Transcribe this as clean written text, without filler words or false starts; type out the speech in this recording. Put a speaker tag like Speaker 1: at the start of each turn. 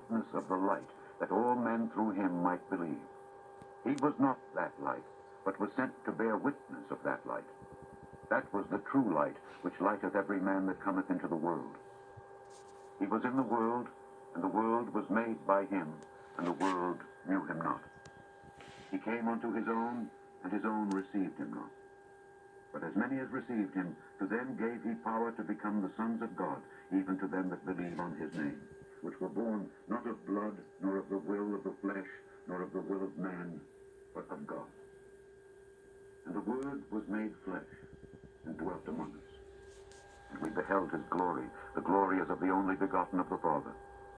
Speaker 1: brightness of the light, that all men through him might believe. He was not that light, but was sent to bear witness of that light. That was the true light, which lighteth every man that cometh into the world. He was in the world, and the world was made by him, and the world knew him not. He came unto his own, and his own received him not. But as many as received him, to them gave he power to become the sons of God, even to them that believe on his name, which were born not of blood, nor of the will of the flesh, nor of the will of man, but of God. And the Word was made flesh, and dwelt among us. And we beheld his glory, the glory as of the only begotten of the Father,